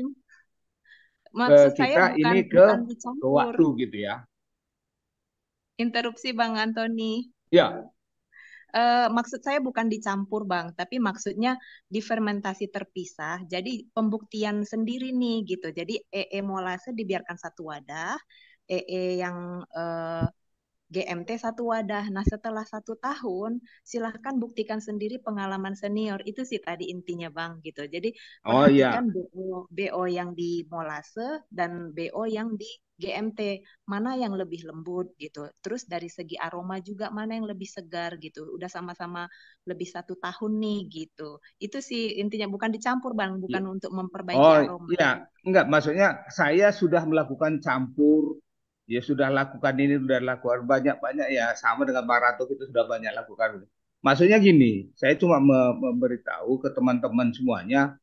[SPEAKER 10] Maksud saya
[SPEAKER 11] kita
[SPEAKER 10] bukan
[SPEAKER 11] ini
[SPEAKER 10] bukan
[SPEAKER 11] ke
[SPEAKER 10] dicampur.
[SPEAKER 11] waktu gitu ya.
[SPEAKER 10] Interupsi Bang Antoni.
[SPEAKER 11] Ya,
[SPEAKER 10] Maksud saya bukan dicampur Bang, tapi maksudnya difermentasi terpisah. Jadi pembuktian sendiri nih gitu. Jadi EE molase dibiarkan satu wadah, EE yang GMT satu wadah. Nah setelah 1 tahun, silahkan buktikan sendiri pengalaman senior. Itu sih tadi intinya Bang gitu. Jadi
[SPEAKER 11] oh iya.
[SPEAKER 10] perhatikan BO yang di molase dan BO yang di GMT mana yang lebih lembut gitu. Terus dari segi aroma juga mana yang lebih segar gitu. Udah sama-sama lebih 1 tahun nih gitu. Itu sih intinya bukan dicampur Bang, bukan untuk memperbaiki
[SPEAKER 11] Oh
[SPEAKER 10] aroma.
[SPEAKER 11] iya, enggak maksudnya saya sudah melakukan campur, ya sudah lakukan ini, sudah lakukan banyak-banyak ya sama dengan Bang Rato itu sudah banyak lakukan. Maksudnya gini, saya cuma memberitahu ke teman-teman semuanya,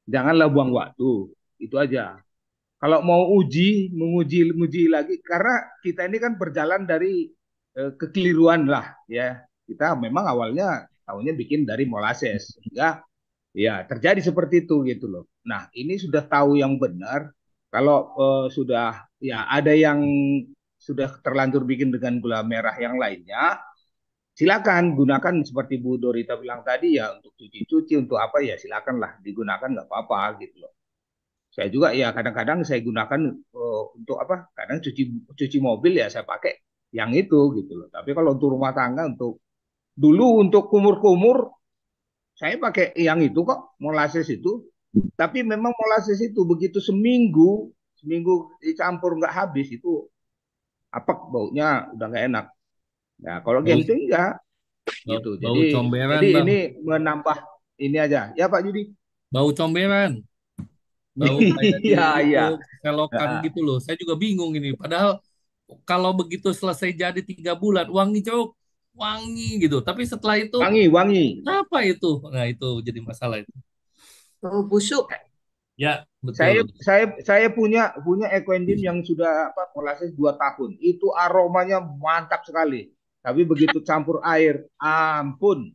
[SPEAKER 11] janganlah buang waktu, itu aja. Kalau mau menguji lagi, karena kita ini kan berjalan dari kekeliruan lah, ya. Kita memang awalnya tahunya bikin dari molasses, sehingga ya terjadi seperti itu gitu loh. Nah ini sudah tahu yang benar. Kalau sudah ya ada yang sudah terlanjur bikin dengan gula merah yang lainnya, silakan gunakan seperti Bu Dorita bilang tadi ya untuk cuci-cuci untuk apa ya silakanlah digunakan nggak apa-apa gitu loh. Saya juga ya kadang-kadang saya gunakan untuk apa? Kadang cuci cuci mobil ya saya pakai yang itu gitu loh. Tapi kalau untuk rumah tangga untuk dulu untuk kumur-kumur saya pakai yang itu kok molasses itu. Tapi memang molasses itu begitu seminggu dicampur nggak habis itu apek baunya udah nggak enak. Nah kalau
[SPEAKER 1] Bau,
[SPEAKER 11] GMT enggak gitu.
[SPEAKER 1] bau comberan,
[SPEAKER 11] Jadi
[SPEAKER 1] Bang.
[SPEAKER 11] ini menambah ini aja. Ya Pak Yudi.
[SPEAKER 1] Bau comberan. Bau kayak di
[SPEAKER 11] Iya iya.
[SPEAKER 1] itu selokan
[SPEAKER 11] Nah,
[SPEAKER 1] gitu loh. Saya juga bingung ini. Padahal kalau begitu selesai jadi 3 bulan, wangi cok, wangi gitu. Tapi setelah itu
[SPEAKER 11] wangi.
[SPEAKER 1] apa itu? Nah itu jadi masalah itu.
[SPEAKER 5] Busuk.
[SPEAKER 1] Ya
[SPEAKER 11] Saya
[SPEAKER 1] betul.
[SPEAKER 11] saya punya ekoenzim yang sudah apa molasses 2 tahun. Itu aromanya mantap sekali. Tapi begitu campur air, ampun.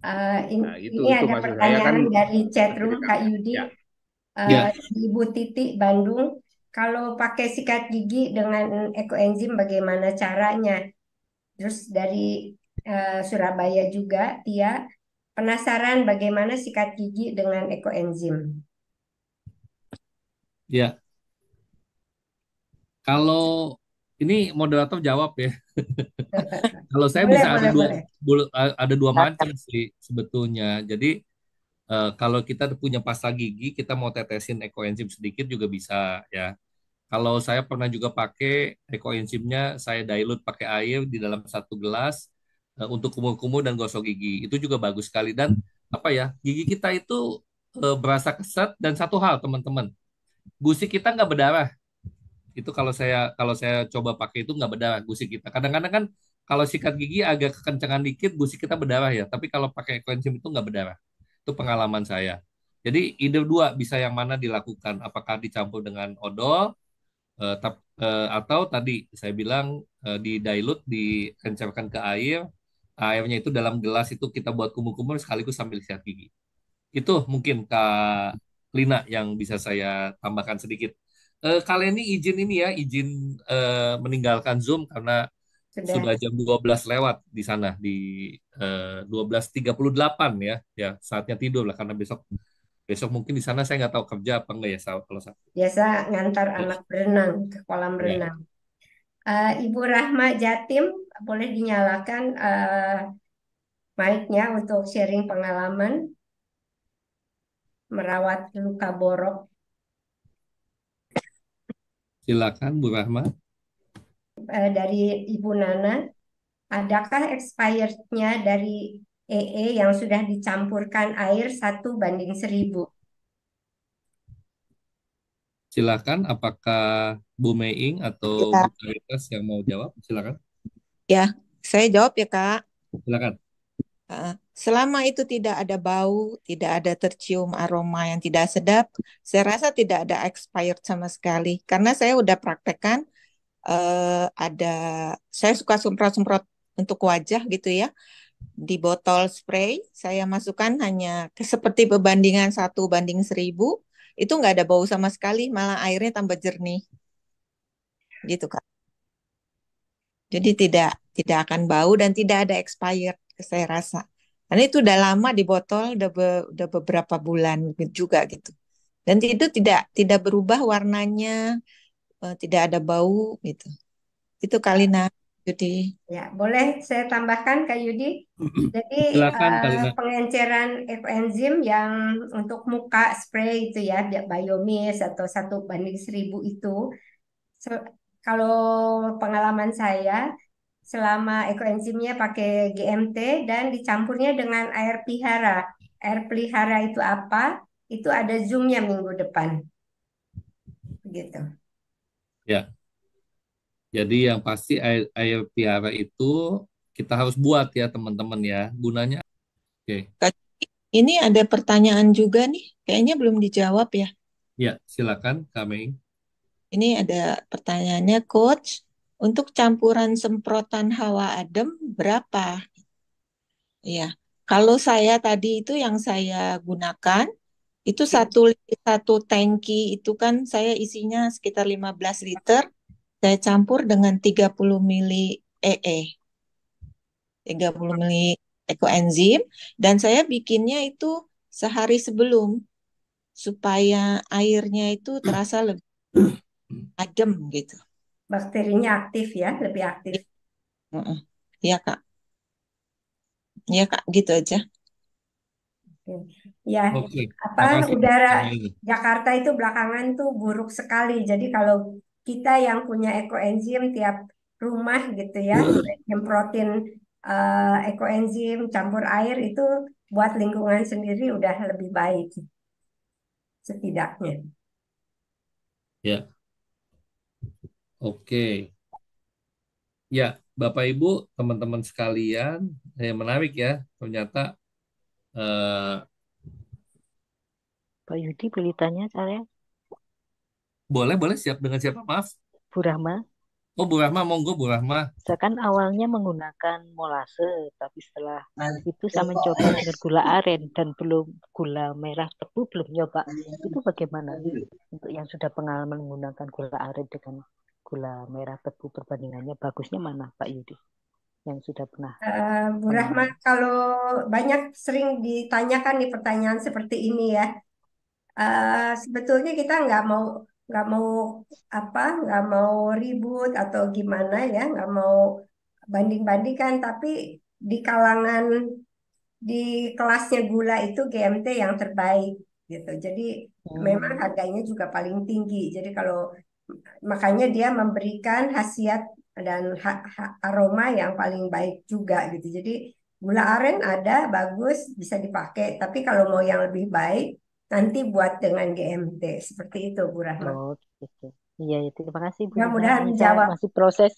[SPEAKER 11] Nah,
[SPEAKER 6] Ini
[SPEAKER 11] itu
[SPEAKER 6] ada
[SPEAKER 11] maksud saya kan
[SPEAKER 6] pertanyaan dari
[SPEAKER 11] seperti
[SPEAKER 6] chatroom Kak Yudi.
[SPEAKER 11] ya.
[SPEAKER 1] Ya.
[SPEAKER 6] Ibu Titi Bandung, kalau pakai sikat gigi dengan ekoenzim bagaimana caranya? Terus dari Surabaya juga, Tia, penasaran bagaimana sikat gigi dengan ekoenzim?
[SPEAKER 1] Ya. Kalau ini moderator jawab ya. Kalau saya
[SPEAKER 6] Boleh,
[SPEAKER 1] bisa
[SPEAKER 6] boleh.
[SPEAKER 1] ada dua macam sih sebetulnya. Jadi kalau kita punya pasta gigi, kita mau tetesin ekoenzim sedikit juga bisa ya. Kalau saya pernah juga pakai ekoenzimnya, saya dilute pakai air di dalam 1 gelas untuk kumur-kumur dan gosok gigi. Itu juga bagus sekali dan apa ya, gigi kita itu berasa keset dan satu hal teman-teman, gusi kita nggak berdarah. Itu kalau saya coba pakai itu nggak berdarah gusi kita. Kadang-kadang kan kalau sikat gigi agak kekencangan dikit gusi kita berdarah ya. Tapi kalau pakai ekoenzim itu nggak berdarah. Itu pengalaman saya. Jadi either dua bisa yang mana dilakukan. Apakah dicampur dengan odol atau tadi saya bilang di dilute dikencerkan ke air. Airnya itu dalam gelas itu kita buat kumur-kumur sekaligus sambil sikat gigi. Itu mungkin Kak Lina yang bisa saya tambahkan sedikit. Kalian ini izin meninggalkan Zoom karena sudah jam 12 lewat di sana di 12.38 ya. Ya, saatnya tidur lah karena besok Besok mungkin di sana saya nggak tahu kerja apa enggak ya kalau Sabtu.
[SPEAKER 6] Biasa ngantar anak berenang ke kolam
[SPEAKER 1] Ya,
[SPEAKER 6] renang. Ibu Rahma Jatim, boleh dinyalakan mic-nya untuk sharing pengalaman merawat luka borok.
[SPEAKER 1] silakan Bu Rahma.
[SPEAKER 6] Dari Ibu Nana, adakah expirednya dari EE yang sudah dicampurkan air 1:1000?
[SPEAKER 1] Silakan, apakah Bu Meing atau
[SPEAKER 5] Ya,
[SPEAKER 1] Bu Karitas yang mau jawab? Silakan,
[SPEAKER 5] ya, saya jawab ya Kak.
[SPEAKER 1] silakan.
[SPEAKER 5] Selama itu tidak ada bau, tidak ada tercium aroma yang tidak sedap, saya rasa tidak ada expired sama sekali. Karena saya udah praktekkan, ada, saya suka semprot-semprot untuk wajah gitu ya. Di botol spray, saya masukkan hanya seperti perbandingan 1:1000, itu nggak ada bau sama sekali, malah airnya tambah jernih. Gitu Kak. Jadi tidak akan bau dan tidak ada expired, saya rasa. Karena itu udah lama di botol, udah beberapa bulan juga gitu. Dan itu tidak berubah warnanya, tidak ada bau gitu. Itu Kalina. Jadi
[SPEAKER 6] Ya, boleh saya tambahkan Kak Yudi. Jadi
[SPEAKER 1] Silakan Kalina.
[SPEAKER 6] pengenceran ekoenzim yang untuk muka spray itu ya, Biomis atau 1:1000 itu, se- kalau pengalaman saya, selama ekoenzimnya pakai GMT dan dicampurnya dengan air pelihara. Air pelihara itu apa? Itu ada zoomnya minggu depan, gitu.
[SPEAKER 1] Ya, jadi yang pasti air piara itu kita harus buat ya teman-teman ya. Gunanya, oke.
[SPEAKER 5] Kak, ini ada pertanyaan juga nih, kayaknya belum dijawab ya.
[SPEAKER 1] Ya, silakan Kak Meing.
[SPEAKER 5] Ini ada pertanyaannya, Coach. Untuk campuran semprotan hawa adem berapa? Ya, kalau saya tadi itu yang saya gunakan itu satu tangki itu kan saya isinya sekitar 15 liter. Saya campur dengan 30 mili EE, 30 mili ekoenzim, dan saya bikinnya itu sehari sebelum supaya airnya itu terasa lebih adem gitu.
[SPEAKER 6] Bakterinya aktif ya, lebih aktif.
[SPEAKER 5] Heeh. Iya Kak, iya Kak, gitu aja.
[SPEAKER 6] Oke. Ya,
[SPEAKER 1] Oke,
[SPEAKER 6] apa
[SPEAKER 1] makasih
[SPEAKER 6] udara
[SPEAKER 1] Kak Meing.
[SPEAKER 6] Jakarta itu belakangan tuh buruk sekali. Jadi kalau kita yang punya ekoenzim tiap rumah gitu ya, nyemprotin ekoenzim campur air itu buat lingkungan sendiri udah lebih baik setidaknya.
[SPEAKER 1] Ya, oke. Ya, Bapak Ibu, teman-teman sekalian, menarik ya. Ternyata eh,
[SPEAKER 12] Pak Yudi boleh tanya saya,
[SPEAKER 1] boleh siap dengan siapa? Maaf.
[SPEAKER 12] Bu Rahma.
[SPEAKER 1] Oh, Bu Rahma, monggo Bu Rahma.
[SPEAKER 12] Saya kan awalnya menggunakan molase, tapi setelah itu saya mencoba dengan gula aren dan belum gula merah tebu belum nyoba. Itu bagaimana untuk yang sudah pengalaman menggunakan gula aren dengan gula merah tebu perbandingannya bagusnya mana Pak Yudi? Yang sudah pernah
[SPEAKER 6] Bu Rahma, kalau banyak sering ditanyakan nih pertanyaan seperti ini ya. Sebetulnya kita nggak mau nggak mau ribut atau gimana ya, nggak mau banding-bandingkan, tapi di kalangan di kelasnya gula itu GMT yang terbaik gitu. Jadi memang harganya juga paling tinggi. Jadi kalau makanya dia memberikan khasiat dan aroma yang paling baik juga gitu. Jadi gula aren ada bagus bisa dipakai, tapi kalau mau yang lebih baik nanti buat dengan GMT seperti itu Bu Rahma.
[SPEAKER 12] Oh gitu. Iya, terima kasih Bu Rahma.
[SPEAKER 6] Mudah-mudahan
[SPEAKER 12] Ini saya
[SPEAKER 6] menjawab.
[SPEAKER 12] masih proses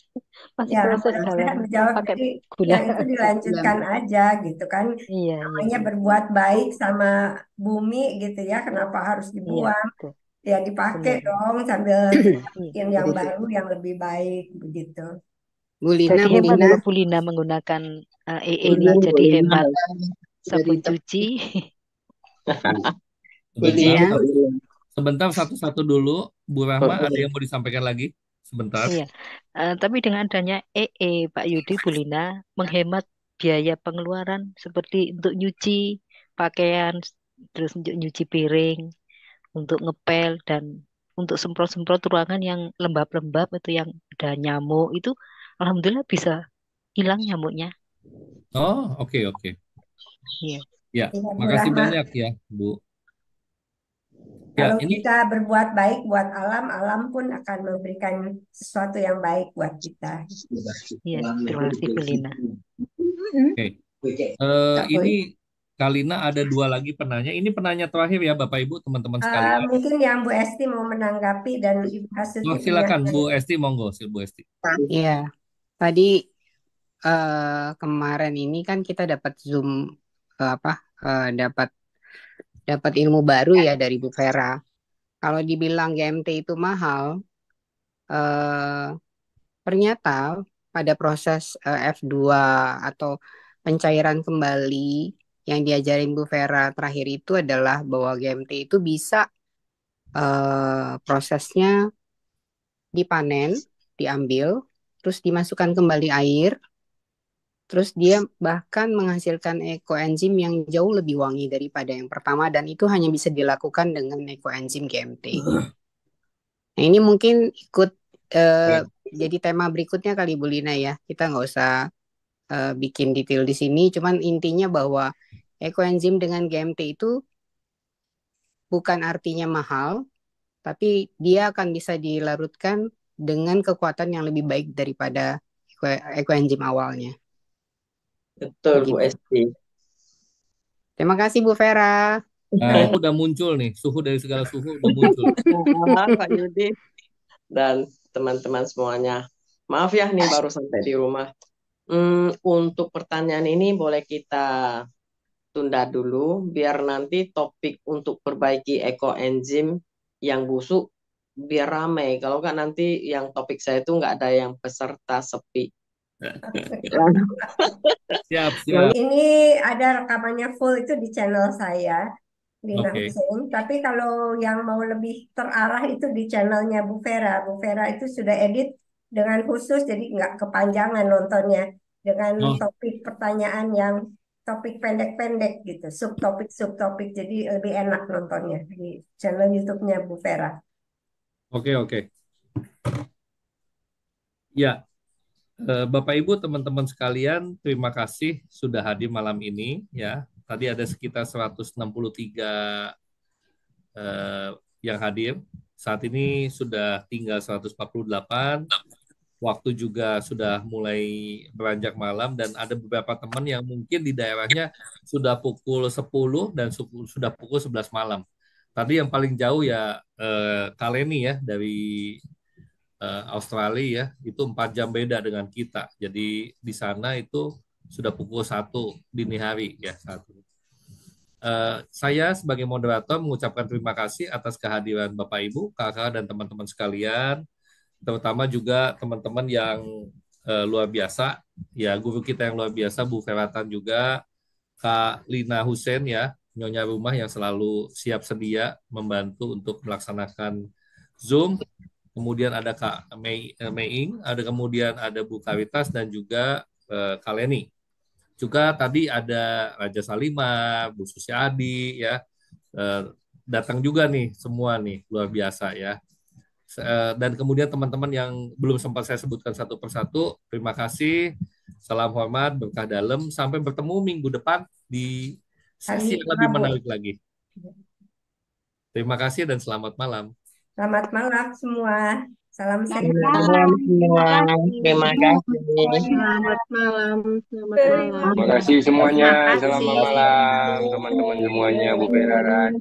[SPEAKER 6] Ya,
[SPEAKER 12] dalam
[SPEAKER 6] mudah-mudahan menjawab.
[SPEAKER 12] pakai
[SPEAKER 6] Jadi
[SPEAKER 12] gula.
[SPEAKER 6] yang itu dilanjutkan aja gitu kan.
[SPEAKER 12] Iya,
[SPEAKER 6] Namanya
[SPEAKER 12] iya.
[SPEAKER 6] berbuat baik sama bumi gitu ya. Kenapa harus
[SPEAKER 12] Iya,
[SPEAKER 6] dibuang?
[SPEAKER 12] betul.
[SPEAKER 6] Ya dipakai
[SPEAKER 12] Benar.
[SPEAKER 6] dong sambil
[SPEAKER 12] Iya.
[SPEAKER 6] bikin yang baru yang lebih baik begitu.
[SPEAKER 12] Jadi hemat loh Bu Lina menggunakan EE ini, jadi hemat sabun cuci.
[SPEAKER 1] Sebentar satu-satu dulu, Bu Rahma, ada yang mau disampaikan lagi? Sebentar.
[SPEAKER 12] Iya. Tapi dengan adanya EE, Pak Yudi, Bu Lina menghemat biaya pengeluaran seperti untuk nyuci pakaian terus untuk nyuci piring, untuk ngepel, dan untuk semprot-semprot ruangan yang lembab-lembab itu yang ada nyamuk itu, alhamdulillah bisa hilang nyamuknya.
[SPEAKER 1] Oh, oke, oke.
[SPEAKER 12] Iya.
[SPEAKER 1] Ya,
[SPEAKER 6] Iya, Bu
[SPEAKER 1] makasih
[SPEAKER 6] Rahma.
[SPEAKER 1] banyak ya, Bu. Ya,
[SPEAKER 6] Kalau
[SPEAKER 1] ini
[SPEAKER 6] kita berbuat baik buat alam, alam pun akan memberikan sesuatu yang baik buat kita.
[SPEAKER 12] Iya, terima kasih Felina.
[SPEAKER 1] oke.
[SPEAKER 6] Kak Boy.
[SPEAKER 1] Ini Kalina ada 2 lagi penanya. Ini penanya terakhir ya, Bapak Ibu, teman-teman sekalian.
[SPEAKER 6] Mungkin yang Bu Esti mau menanggapi dan Ibu Hasuti
[SPEAKER 1] Oh,
[SPEAKER 6] punya.
[SPEAKER 1] silakan Bu Esti, monggo, Bu Esti.
[SPEAKER 13] Iya, tadi kemarin ini kan kita dapat Zoom dapat ilmu baru ya dari Bu Vera. Kalau dibilang GMT itu mahal, eh, ternyata pada proses F2 atau pencairan kembali yang diajarin Bu Vera terakhir itu adalah bahwa GMT itu bisa prosesnya dipanen, diambil, terus dimasukkan kembali air, terus dia bahkan menghasilkan ekoenzim yang jauh lebih wangi daripada yang pertama, dan itu hanya bisa dilakukan dengan ekoenzim GMT. Nah, ini mungkin ikut jadi tema berikutnya kali Bu Lina ya. Kita nggak usah bikin detail di sini, cuman intinya bahwa ekoenzim dengan GMT itu bukan artinya mahal, tapi dia akan bisa dilarutkan dengan kekuatan yang lebih baik daripada ekoenzim awalnya.
[SPEAKER 14] Betul, Bu
[SPEAKER 13] Begitu.
[SPEAKER 14] Esti.
[SPEAKER 13] Terima kasih Bu Vera.
[SPEAKER 1] Nah, itu udah muncul nih, suhu dari segala suhu udah muncul.
[SPEAKER 14] Pak Yudi dan teman-teman semuanya. Maaf ya nih baru sampai di rumah. Untuk pertanyaan ini boleh kita tunda dulu biar nanti topik untuk perbaiki ekoenzim yang busuk biar ramai. Kalau nggak nanti yang topik saya itu nggak ada yang peserta sepi.
[SPEAKER 1] Siap.
[SPEAKER 6] Ini ada rekamannya full itu di channel saya, Lina Hussein. Tapi kalau yang mau lebih terarah itu di channelnya Bu Vera. Bu Vera itu sudah edit dengan khusus, jadi nggak kepanjangan nontonnya. Dengan topik pertanyaan yang topik pendek-pendek gitu, subtopik. Jadi lebih enak nontonnya di channel YouTube-nya Bu Vera.
[SPEAKER 1] Oke. Ya, Bapak Ibu, teman-teman sekalian, terima kasih sudah hadir malam ini. Ya, tadi ada sekitar 163 yang hadir. Saat ini sudah tinggal 148. Waktu juga sudah mulai beranjak malam dan ada beberapa teman yang mungkin di daerahnya sudah pukul 10 dan sudah pukul 11 malam. Tadi yang paling jauh ya Kaleni ya dari Australia ya, itu 4 jam beda dengan kita. Jadi di sana itu sudah pukul 1 dini hari ya saat ini. Saya sebagai moderator mengucapkan terima kasih atas kehadiran Bapak Ibu, kakak dan teman-teman sekalian, terutama juga teman-teman yang luar biasa, ya guru kita yang luar biasa, Bu Feratan juga, Kak Lina Hussein ya, nyonya rumah yang selalu siap sedia membantu untuk melaksanakan Zoom. Kemudian ada Kak Meing, kemudian ada Bu Karitas dan juga Kak Leni. Juga tadi ada Raja Salima, Bu Susiadi ya, datang juga nih semua nih, luar biasa ya. Dan kemudian teman-teman yang belum sempat saya sebutkan satu persatu, terima kasih, salam hormat, berkah dalam, sampai bertemu minggu depan di sesi yang lebih menarik lagi. Terima kasih dan selamat malam.
[SPEAKER 6] Selamat malam semua. Salam sehat.
[SPEAKER 14] Semua. Terima kasih.
[SPEAKER 9] Selamat malam.
[SPEAKER 15] Terima kasih semuanya. Selamat malam teman-teman semuanya, Bu Vera.